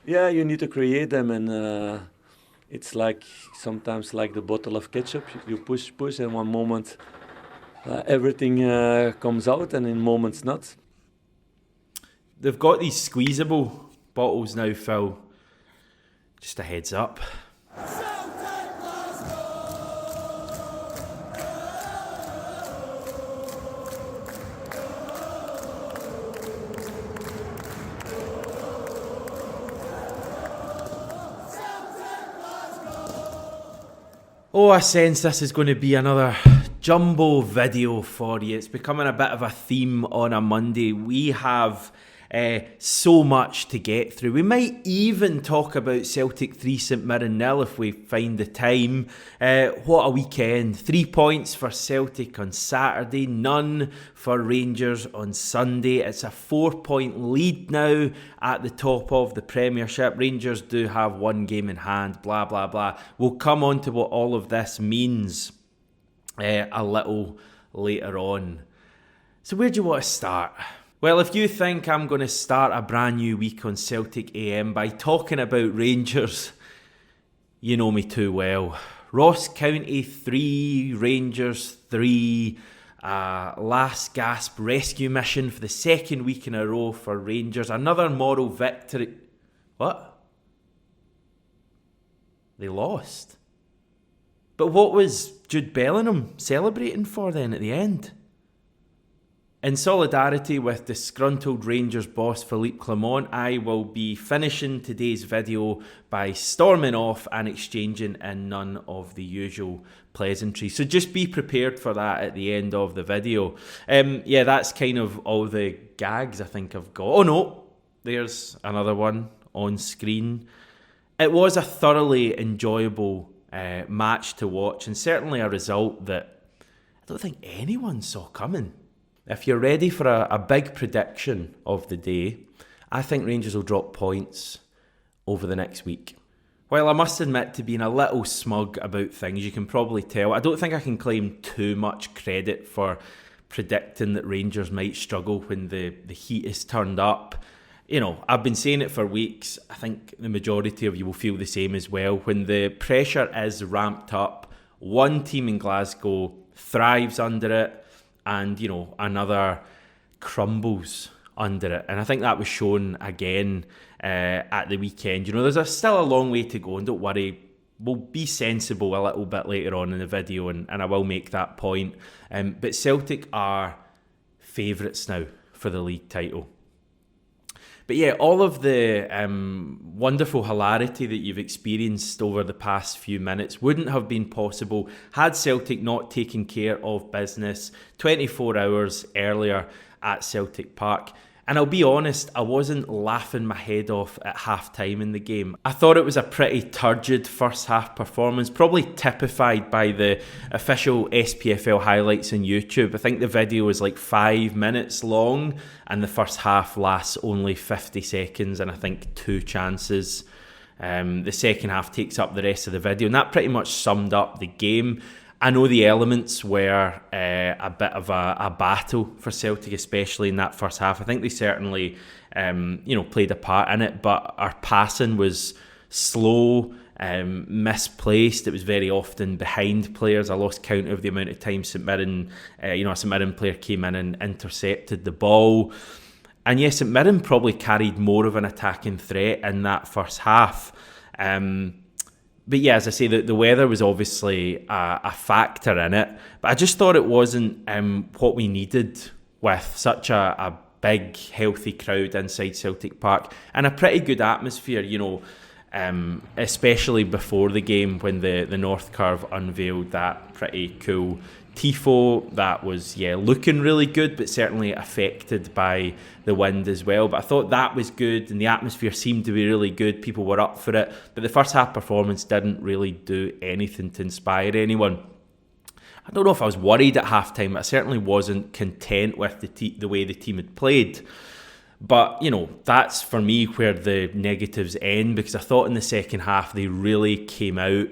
Yeah, you need to create them, and it's like sometimes like the bottle of ketchup. You push, push, and one moment everything comes out, and in moments not. They've got these squeezable bottles now, Phil. Just a heads up. Oh, I sense this is going to be another jumbo video for you. It's becoming a bit of a theme on a Monday. We have so much to get through. We might even talk about Celtic 3 St Mirren 0 if we find the time. What a weekend. 3 points for Celtic on Saturday, none for Rangers on Sunday. It's a 4-point lead now at the top of the Premiership. Rangers do have one game in hand, blah, blah, blah. We'll come on to what all of this means a little later on. So where do you want to start? Well, if you think I'm going to start a brand new week on Celtic AM by talking about Rangers, you know me too well. Ross County 3, Rangers 3, last gasp rescue mission for the second week in a row for Rangers. Another moral victory. What? They lost. But what was Jude Bellingham celebrating for then at the end? In solidarity with disgruntled Rangers boss Philippe Clement, I will be finishing today's video by storming off and exchanging in none of the usual pleasantries. So just be prepared for that at the end of the video. Yeah, that's kind of all the gags I think I've got. Oh no, there's another one on screen. It was a thoroughly enjoyable match to watch, and certainly a result that I don't think anyone saw coming. If you're ready for a big prediction of the day, I think Rangers will drop points over the next week. While I must admit to being a little smug about things, you can probably tell, I don't think I can claim too much credit for predicting that Rangers might struggle when the heat is turned up. You know, I've been saying it for weeks. I think the majority of you will feel the same as well. When the pressure is ramped up, one team in Glasgow thrives under it, and, you know, another crumbles under it. And I think that was shown again at the weekend. You know, there's still a long way to go, and don't worry, we'll be sensible a little bit later on in the video, and I will make that point. But Celtic are favourites now for the league title. But yeah, all of the wonderful hilarity that you've experienced over the past few minutes wouldn't have been possible had Celtic not taken care of business 24 hours earlier at Celtic Park. And I'll be honest, I wasn't laughing my head off at half-time in the game. I thought it was a pretty turgid first-half performance, probably typified by the official SPFL highlights on YouTube. I think the video is like 5 minutes long, and the first half lasts only 50 seconds, and I think 2 chances. The second half takes up the rest of the video, and that pretty much summed up the game. I know the elements were a bit of a battle for Celtic, especially in that first half. I think they certainly, played a part in it, but our passing was slow, misplaced. It was very often behind players. I lost count of the amount of times St Mirren, a St Mirren player came in and intercepted the ball. And yes, St Mirren probably carried more of an attacking threat in that first half. But yeah, as I say, the weather was obviously a factor in it. But I just thought it wasn't what we needed with such a big, healthy crowd inside Celtic Park and a pretty good atmosphere, you know, especially before the game when the North Curve unveiled that pretty cool tifo that was looking really good, but certainly affected by the wind as well. But I thought that was good, and the atmosphere seemed to be really good. People were up for it, but the first half performance didn't really do anything to inspire anyone. I don't know if I was worried at halftime, but I certainly wasn't content with the way the team had played. But, you know, that's for me where the negatives end, because I thought in the second half they really came out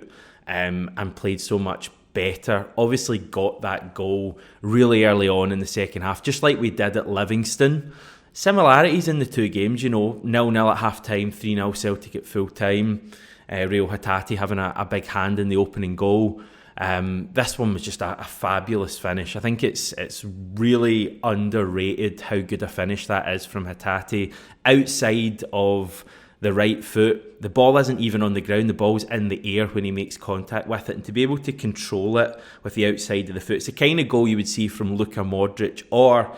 and played so much better. Obviously got that goal really early on in the second half, just like we did at Livingston. similarities in the two games, 0-0 at half-time, 3-0 Celtic at full-time. Rio Hatate having a big hand in the opening goal. This one was just a fabulous finish. I think it's really underrated how good a finish that is from Hatate. Outside of the right foot, the ball isn't even on the ground, the ball's in the air when he makes contact with it, and to be able to control it with the outside of the foot, it's the kind of goal you would see from Luka Modric, or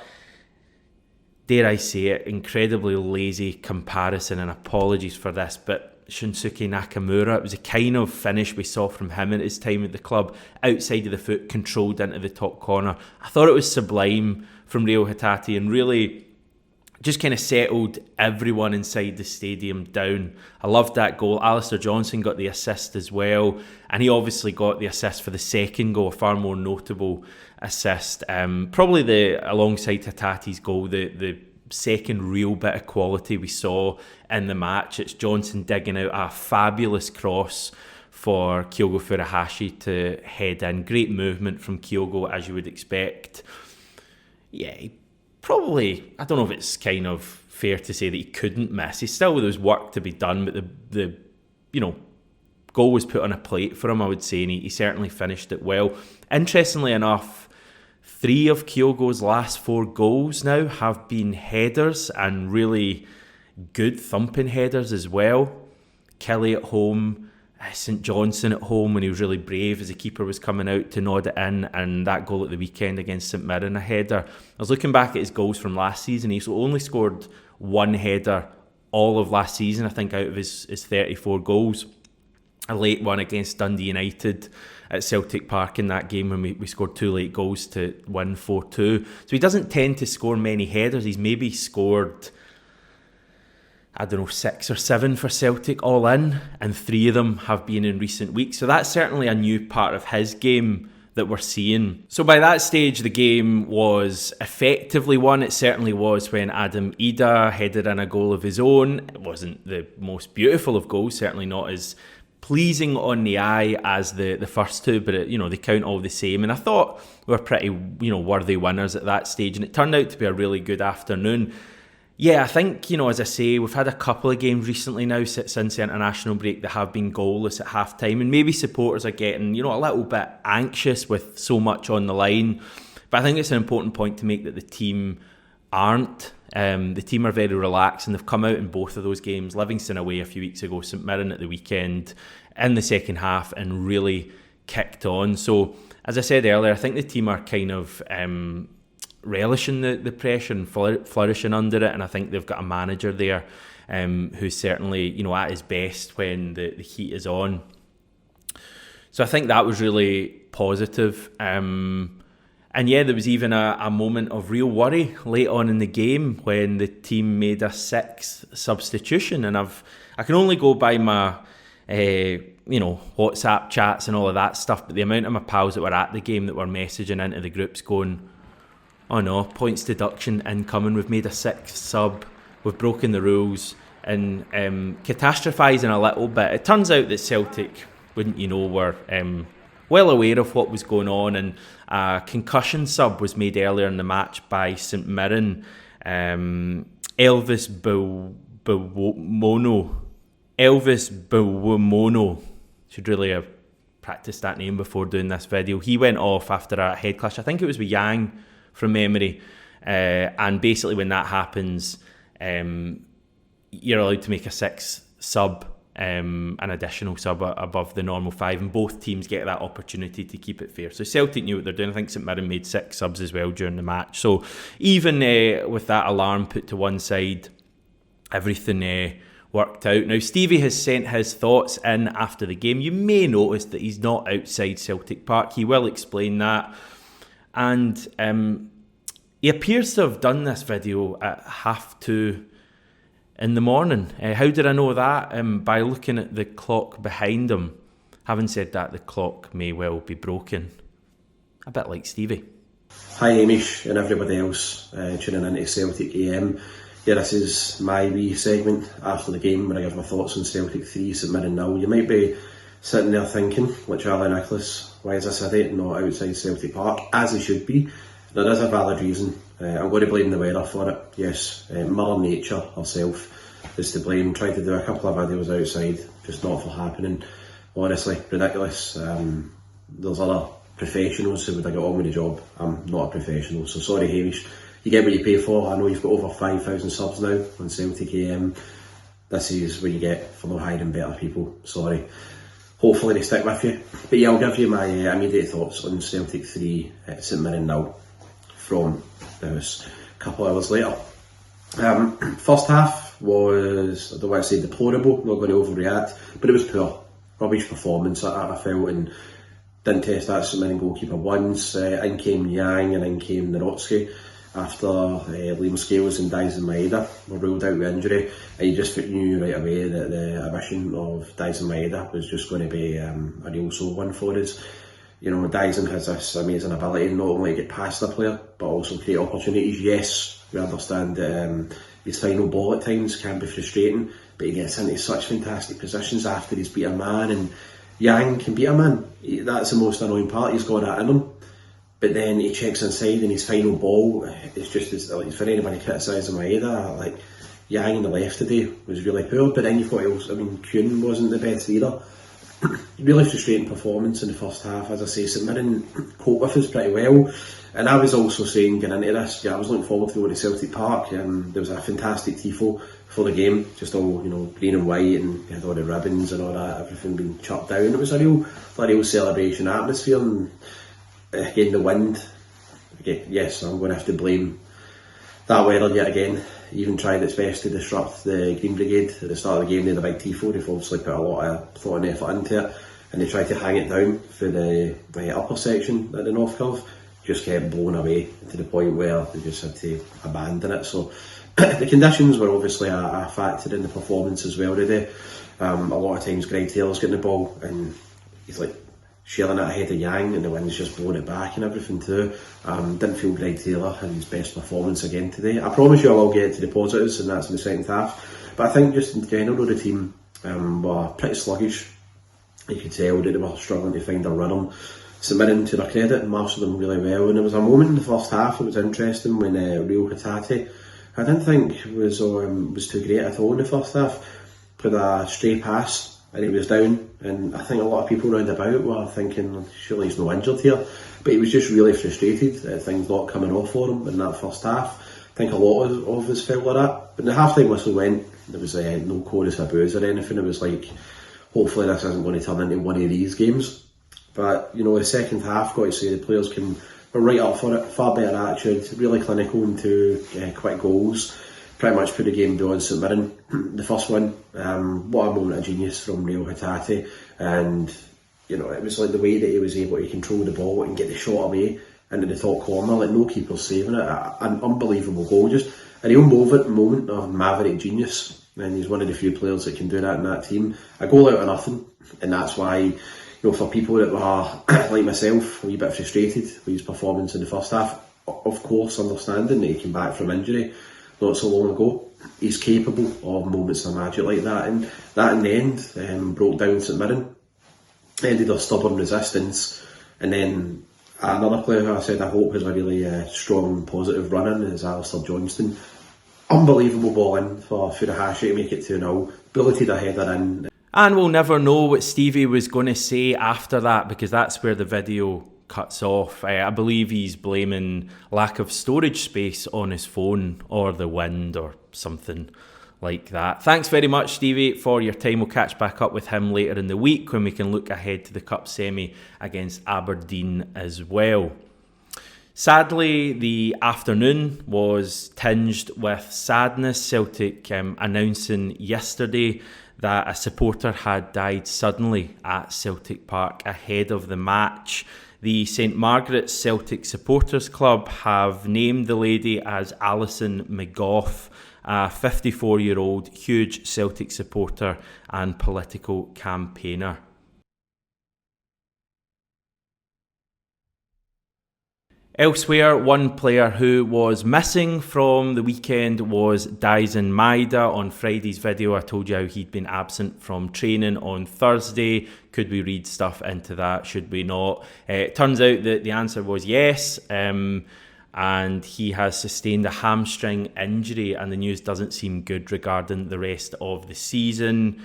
dare I say it, incredibly lazy comparison, and apologies for this, but Shunsuke Nakamura. It was a kind of finish we saw from him at his time at the club, outside of the foot, controlled into the top corner. I thought it was sublime from Rio Hatate, and really just kind of settled everyone inside the stadium down. I loved that goal. Alistair Johnson got the assist as well, and he obviously got the assist for the second goal, a far more notable assist. Probably alongside Hatate's goal, the second real bit of quality we saw in the match. It's Johnson digging out a fabulous cross for Kyogo Furuhashi to head in. Great movement from Kyogo, as you would expect. Yeah, probably, I don't know if it's kind of fair to say that he couldn't miss. There was work to be done, but the goal was put on a plate for him, I would say, and he certainly finished it well. Interestingly enough, 3 of Kyogo's last 4 goals now have been headers, and really good thumping headers as well. Kelly at home, St Johnson at home when he was really brave as the keeper was coming out to nod it in, and that goal at the weekend against St Mirren, a header. I was looking back at his goals from last season. He's only scored 1 header all of last season, I think, out of his 34 goals. A late one against Dundee United at Celtic Park in that game when we scored 2 late goals to win 4-2. So he doesn't tend to score many headers. He's maybe scored, 6 or 7 for Celtic all in, and 3 of them have been in recent weeks. So that's certainly a new part of his game that we're seeing. So by that stage, the game was effectively won. It certainly was when Adam Ida headed in a goal of his own. It wasn't the most beautiful of goals, certainly not as pleasing on the eye as the first 2, but they count all the same. And I thought we were pretty worthy winners at that stage, and it turned out to be a really good afternoon. Yeah, I think, as I say, we've had a couple of games recently now since the international break that have been goalless at half-time, and maybe supporters are getting, a little bit anxious with so much on the line. But I think it's an important point to make that the team aren't. The team are very relaxed, and they've come out in both of those games. Livingston away a few weeks ago, St Mirren at the weekend, in the second half, and really kicked on. So, as I said earlier, I think the team are kind of relishing the pressure and flourishing under it, and I think they've got a manager there who's certainly at his best when the heat is on. So I think that was really positive. And yeah, there was even a moment of real worry late on in the game when the team made a 6th substitution, and I can only go by my WhatsApp chats and all of that stuff, but the amount of my pals that were at the game that were messaging into the groups going, oh no, points deduction incoming, we've made a 6th sub, we've broken the rules, and catastrophising a little bit. It turns out that Celtic, wouldn't you know, were well aware of what was going on, and a concussion sub was made earlier in the match by St Mirren. Elvis Buomono, should really have practiced that name before doing this video. He went off after a head clash, I think it was with Yang from memory, and basically when that happens, you're allowed to make a 6th sub, an additional sub above the normal 5, and both teams get that opportunity to keep it fair. So Celtic knew what they're doing. I think St Mirren made 6 subs as well during the match. So even with that alarm put to one side, everything worked out. Now Stevie has sent his thoughts in after the game. You may notice that he's not outside Celtic Park. He will explain that. And he appears to have done this video at 2:30 in the morning. How did I know that? By looking at the clock behind him. Having said that, the clock may well be broken. A bit like Stevie. Hi Hamish and everybody else tuning into Celtic AM. Yeah, this is my wee segment after the game where I give my thoughts on Celtic 3, St Mirren 0. You might be sitting there thinking, like Charlie Nicholas, why is this idiot not outside Celtic Park, as he should be? There is a valid reason. I'm going to blame the weather for it, yes. Mother Nature herself is to blame. Tried to do a couple of videos outside, just not for happening. Honestly, ridiculous. There's other professionals who would have got on with the job. I'm not a professional, so sorry Hamish. You get what you pay for. I know you've got over 5,000 subs now on Celtic AM. This is what you get for not hiring better people, sorry. Hopefully they stick with you. But yeah, I'll give you my immediate thoughts on Celtic 3, St Mirren 0 from the house a couple of hours later. First half was, I don't want to say deplorable, not going to overreact, but it was poor. Rubbish performance, I felt, and didn't test that St Mirren goalkeeper once. In came Yang and in came Narotsky after Liam Scales and Dyson Maeda were ruled out with injury, and you just knew right away that the admission of Dyson Maeda was just going to be a real sore one for us. You know, Dyson has this amazing ability not only to get past the player, but also create opportunities. Yes, we understand that his final ball at times can be frustrating, but he gets into such fantastic positions after he's beat a man, and Yang can beat a man. That's the most annoying part, he's got that in him. But then he checks inside and his final ball, it's just, like, for anybody criticising Maeda, like, Yang on the left today was really poor, but then you've got else, I mean, Kuhn wasn't the best either. Really frustrating performance in the first half. As I say, St Mirren coped with us pretty well, and I was also saying going into this, I was looking forward to going to Celtic Park, and there was a fantastic tifo for the game, just all, you know, green and white, and you had all the ribbons and all that, everything being chopped down. It was a real celebration atmosphere, and again the wind, again, yes, I'm going to have to blame that weather yet again. Even tried its best to disrupt the Green Brigade at the start of the game. They had a big tifo, they've obviously put a lot of thought and effort into it, and they tried to hang it down for the upper section at the North Curve. Just kept blowing away to the point where they just had to abandon it. So the conditions were obviously a factor in the performance as well today. A lot of times Greg Taylor's getting the ball and he's like shailing it ahead of Yang, and the wind's just blowing it back and everything too. Didn't feel Greg Taylor in his best performance again today. I promise you I'll get to the positives, and that's in the second half. But I think just in general the team were pretty sluggish. You could tell that they were struggling to find a rhythm. St Mirren, to their credit, mastered them really well, and there was a moment in the first half that was interesting when Rio Hatate, I didn't think was too great at all in the first half, put a stray pass and he was down, and I think a lot of people round about were thinking surely he's not injured here, but he was just really frustrated at things not coming off for him in that first half. I think a lot of us felt like that. But the half-time whistle went, there was no chorus of boos or anything. It was like, hopefully this isn't going to turn into one of these games. But, you know, the second half, got to say, the players were right up for it, far better attitude, really clinical into quick goals. Pretty much put the game beyond St Mirren. The first one, what a moment of genius from Rio Hatate, and you know, it was like the way that he was able to control the ball and get the shot away into the top corner, like no keeper saving it. An unbelievable goal, just a real moment of maverick genius, and he's one of the few players that can do that in that team. A goal out of nothing, and that's why, you know, for people that were like myself, a wee bit frustrated with his performance in the first half, of course understanding that he came back from injury not so long ago, he's capable of moments of magic like that, and that in the end broke down St Mirren, ended their stubborn resistance. And then another player who I said I hope has a really strong positive run in is Alistair Johnston. Unbelievable ball in for Furuhashi to make it 2-0, bulleted a header in. And we'll never know what Stevie was going to say after that, because that's where the video cuts off. I believe he's blaming lack of storage space on his phone or the wind or something like that. Thanks very much, Stevie, for your time. We'll catch back up with him later in the week when we can look ahead to the Cup semi against Aberdeen as well. Sadly, the afternoon was tinged with sadness. Celtic announcing yesterday that a supporter had died suddenly at Celtic Park ahead of the match. The St Margaret's Celtic Supporters Club have named the lady as Alison McGough, a 54-year-old huge Celtic supporter and political campaigner. Elsewhere, one player who was missing from the weekend was Dyson Maeda. On Friday's video, I told you how he'd been absent from training on Thursday. Could we read stuff into that? Should we not? It turns out that the answer was yes. and he has sustained a hamstring injury, and the news doesn't seem good regarding the rest of the season.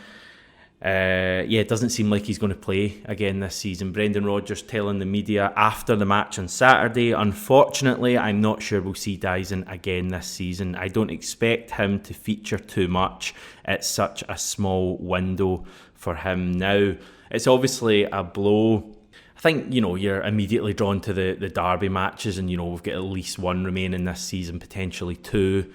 It doesn't seem like he's going to play again this season. Brendan Rodgers telling the media after the match on Saturday, "Unfortunately, I'm not sure we'll see Dyson again this season. I don't expect him to feature too much. It's such a small window for him now." It's obviously a blow. I think, you're immediately drawn to the derby matches, and, we've got at least one remaining this season, potentially two.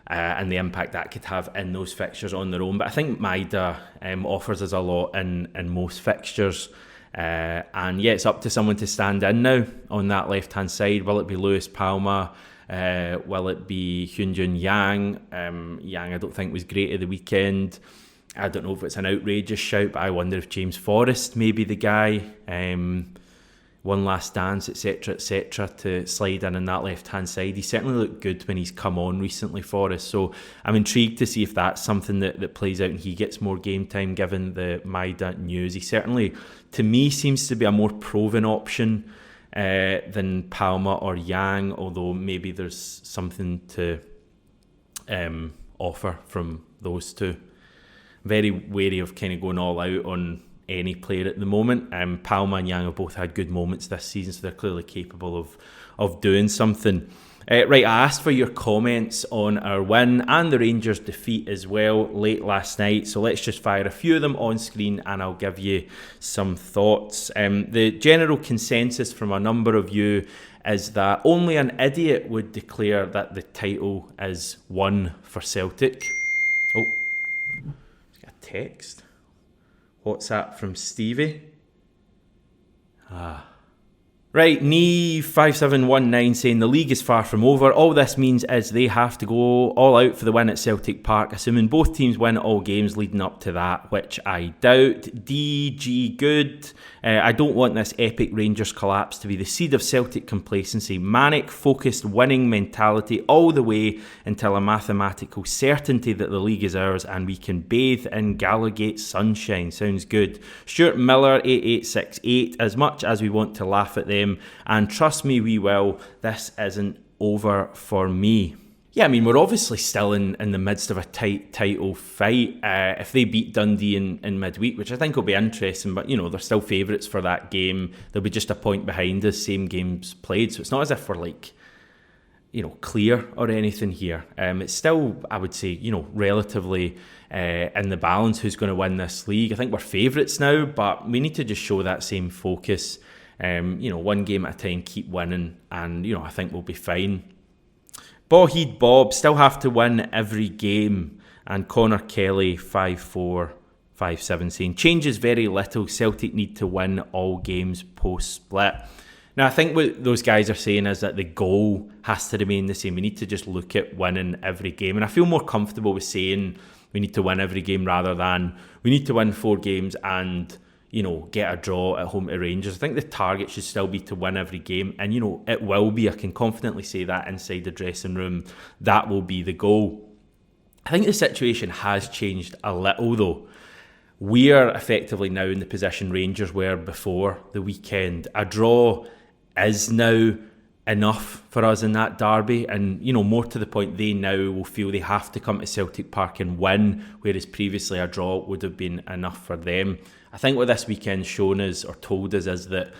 And the impact that could have in those fixtures on their own. But I think Maida offers us a lot in most fixtures. It's up to someone to stand in now on that left-hand side. Will it be Lewis Palma? Will it be Hyunjin Yang? Yang, I don't think, was great at the weekend. I don't know if it's an outrageous shout, but I wonder if James Forrest may be the guy. One last dance, etc., to slide in on that left-hand side. He certainly looked good when he's come on recently for us, so I'm intrigued to see if that's something that plays out and he gets more game time given the Maida news. He certainly, to me, seems to be a more proven option than Palma or Yang, although maybe there's something to offer from those two. Very wary of kind of going all out on any player at the moment. Palma and Yang have both had good moments this season, so they're clearly capable of doing something. Right, I asked for your comments on our win and the Rangers' defeat as well late last night, so let's just fire a few of them on screen and I'll give you some thoughts. The general consensus from a number of you is that only an idiot would declare that the title is won for Celtic. Oh, got a text. What's that from Stevie? Right, Nee5719 saying the league is far from over. All this means is they have to go all out for the win at Celtic Park, assuming both teams win all games leading up to that, which I doubt. DG Good, I don't want this epic Rangers collapse to be the seed of Celtic complacency. Manic, focused, winning mentality all the way until a mathematical certainty that the league is ours and we can bathe in Gallowgate sunshine. Sounds good. Stuart Miller 8868, as much as we want to laugh at them, and trust me we will, this isn't over for me. Yeah, I mean, we're obviously still in the midst of a tight title fight. If they beat Dundee in midweek, which I think will be interesting, but they're still favourites for that game. They'll be just a point behind us, same games played, so it's not as if we're clear or anything here. It's still, I would say, relatively in the balance who's going to win this league. I think we're favourites now, but we need to just show that same focus. One game at a time, keep winning, and I think we'll be fine. Boheed Bob, still have to win every game, and Connor Kelly 5457 saying changes very little. Celtic need to win all games post split. Now I think what those guys are saying is that the goal has to remain the same. We need to just look at winning every game, and I feel more comfortable with saying we need to win every game rather than we need to win 4 games and get a draw at home to Rangers. I think the target should still be to win every game, and it will be. I can confidently say that inside the dressing room, that will be the goal. I think the situation has changed a little though. We are effectively now in the position Rangers were before the weekend. A draw is now enough for us in that derby, and more to the point, they now will feel they have to come to Celtic Park and win, whereas previously a draw would have been enough for them. I think what this weekend's shown us or told us is that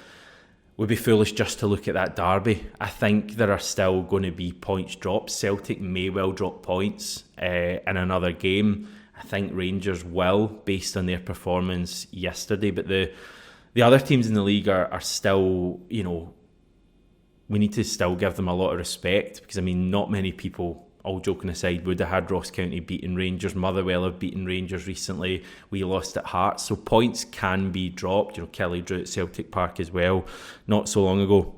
we'd be foolish just to look at that derby. I think there are still going to be points dropped. Celtic may well drop points in another game. I think Rangers will, based on their performance yesterday, but the other teams in the league are still, we need to still give them a lot of respect, because not many people, all joking aside, would have had Ross County beating Rangers. Motherwell have beaten Rangers recently. We lost at Hearts, so points can be dropped. Kelly drew at Celtic Park as well not so long ago.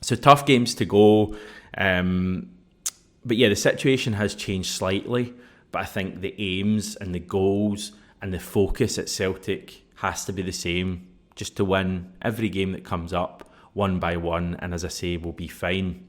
So tough games to go. But yeah, the situation has changed slightly, but I think the aims and the goals and the focus at Celtic has to be the same, just to win every game that comes up, one by one, and as I say, we'll be fine.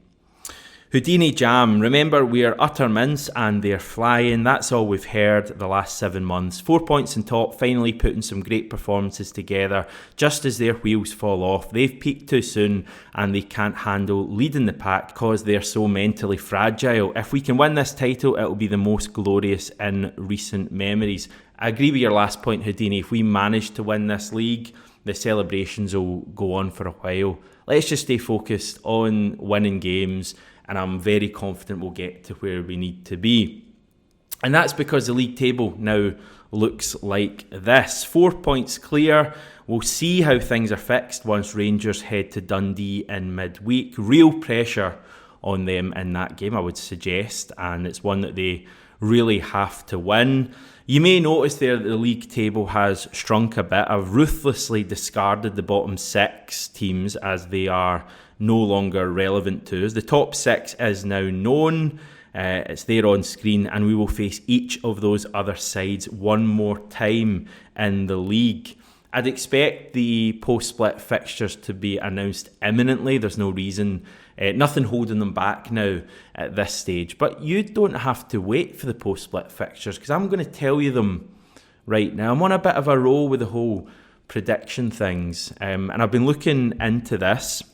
Houdini Jam. Remember, we're utter mince and they're flying. That's all we've heard the last 7 months. 4 points in top, finally putting some great performances together just as their wheels fall off. They've peaked too soon and they can't handle leading the pack because they're so mentally fragile. If we can win this title, it'll be the most glorious in recent memories. I agree with your last point, Houdini. If we manage to win this league, the celebrations will go on for a while. Let's just stay focused on winning games, and I'm very confident we'll get to where we need to be. And that's because the league table now looks like this. 4 points clear. We'll see how things are fixed once Rangers head to Dundee in midweek. Real pressure on them in that game, I would suggest, and it's one that they really have to win. You may notice there that the league table has shrunk a bit. I've ruthlessly discarded the bottom 6 teams as they are no longer relevant to us. The top 6 is now known. It's there on screen, and we will face each of those other sides one more time in the league. I'd expect the post-split fixtures to be announced imminently. There's no reason, nothing holding them back now at this stage. But you don't have to wait for the post-split fixtures, because I'm going to tell you them right now. I'm on a bit of a roll with the whole prediction things, and I've been looking into this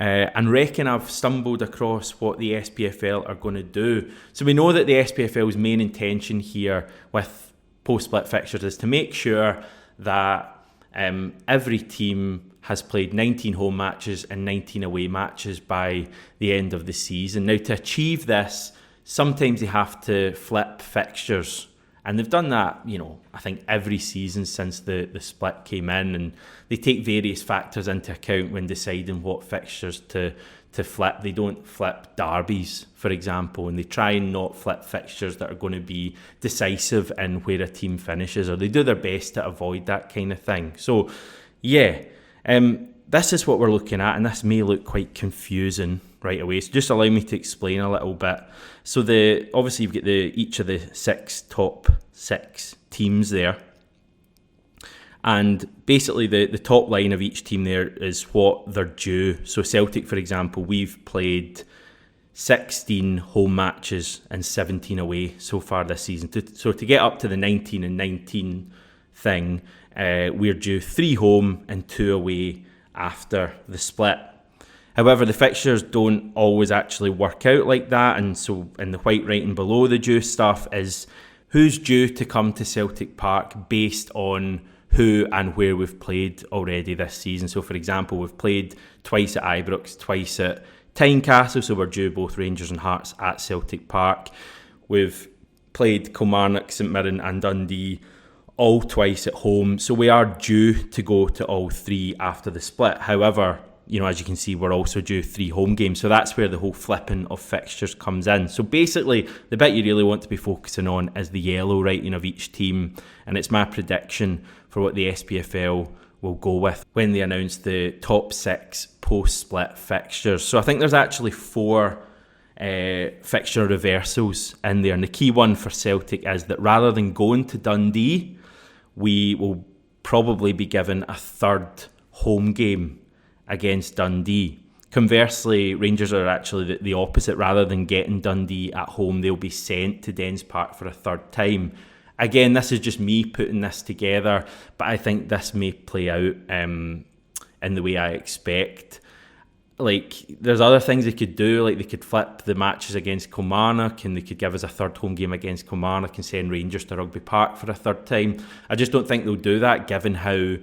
and reckon I've stumbled across what the SPFL are going to do. So we know that the SPFL's main intention here with post-split fixtures is to make sure that every team has played 19 home matches and 19 away matches by the end of the season. Now, to achieve this, sometimes they have to flip fixtures. And they've done that, I think every season since the split came in, and they take various factors into account when deciding what fixtures to flip. They don't flip derbies, for example, and they try and not flip fixtures that are going to be decisive in where a team finishes, or they do their best to avoid that kind of thing. So, this is what we're looking at, and this may look quite confusing right away. So just allow me to explain a little bit. So obviously you've got each of the top 6 teams there. And basically the top line of each team there is what they're due. So Celtic, for example, we've played 16 home matches and 17 away so far this season. So to get up to the 19 and 19 thing, we're due 3 home and 2 away after the split. However, the fixtures don't always actually work out like that, and so in the white writing below the due stuff is who's due to come to Celtic Park based on who and where we've played already this season. So, for example, we've played twice at Ibrox, twice at Tynecastle, so we're due both Rangers and Hearts at Celtic Park. We've played Kilmarnock, St Mirren and Dundee all twice at home, so we are due to go to all 3 after the split. However, as you can see, we're also due 3 home games. So that's where the whole flipping of fixtures comes in. So basically, the bit you really want to be focusing on is the yellow writing of each team. And it's my prediction for what the SPFL will go with when they announce the top 6 post-split fixtures. So I think there's actually 4 fixture reversals in there. And the key one for Celtic is that rather than going to Dundee, we will probably be given a 3rd home game against Dundee. Conversely, Rangers are actually the opposite. Rather than getting Dundee at home, they'll be sent to Dens Park for a 3rd time. Again, this is just me putting this together, but I think this may play out in the way I expect. There's other things they could do, they could flip the matches against Kilmarnock, and they could give us a 3rd home game against Kilmarnock and send Rangers to Rugby Park for a 3rd time. I just don't think they'll do that, given how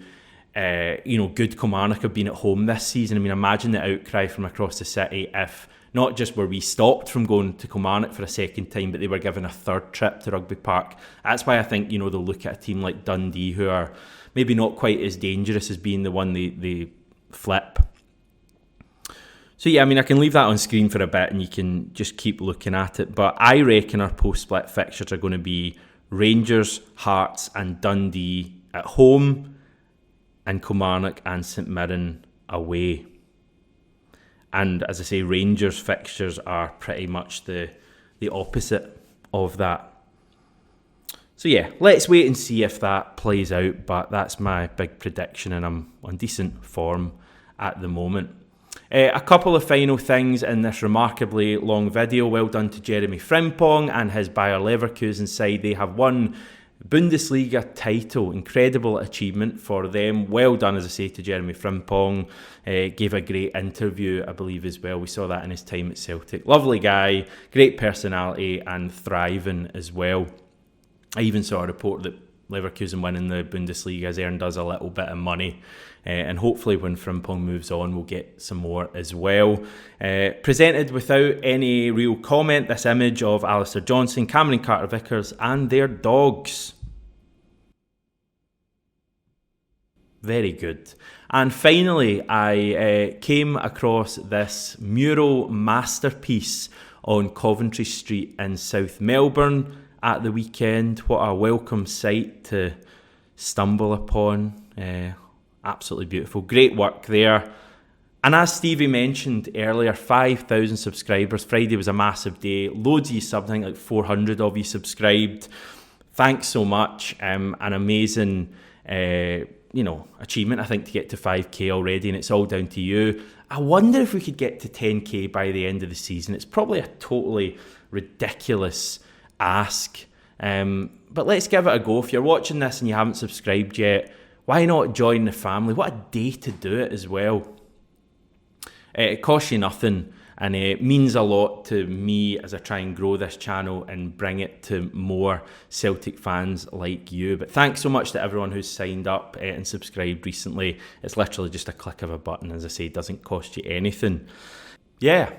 good Kilmarnock have been at home this season. I mean, imagine the outcry from across the city if not just were we stopped from going to Kilmarnock for a 2nd time, but they were given a 3rd trip to Rugby Park. That's why I think, they'll look at a team like Dundee, who are maybe not quite as dangerous as being the one they flip. So yeah, I mean, I can leave that on screen for a bit and you can just keep looking at it. But I reckon our post-split fixtures are going to be Rangers, Hearts and Dundee at home, and Kilmarnock and St Mirren away. And as I say, Rangers fixtures are pretty much the opposite of that. So yeah, let's wait and see if that plays out, but that's my big prediction and I'm on decent form at the moment. A couple of final things in this remarkably long video. Well done to Jeremy Frimpong and his Bayer Leverkusen side. They have won Bundesliga title. Incredible achievement for them. Well done, as I say, to Jeremy Frimpong. Gave a great interview, I believe, as well. We saw that in his time at Celtic. Lovely guy, great personality, and thriving as well. I even saw a report that Leverkusen winning the Bundesliga has earned us a little bit of money. And hopefully when Frimpong moves on, we'll get some more as well. Presented without any real comment, this image of Alistair Johnson, Cameron Carter-Vickers and their dogs. Very good. And finally, I came across this mural masterpiece on Coventry Street in South Melbourne at the weekend. What a welcome sight to stumble upon. Absolutely beautiful. Great work there. And as Stevie mentioned earlier, 5,000 subscribers. Friday was a massive day. Loads of you subbed, I think like 400 of you subscribed. Thanks so much. An amazing achievement, I think, to get to 5k already, and it's all down to you. I wonder if we could get to 10k by the end of the season. It's probably a totally ridiculous ask. But let's give it a go. If you're watching this and you haven't subscribed yet, why not join the family? What a day to do it as well. It costs you nothing, and it means a lot to me as I try and grow this channel and bring it to more Celtic fans like you. But thanks so much to everyone who's signed up and subscribed recently. It's literally just a click of a button. As I say, it doesn't cost you anything. Yeah,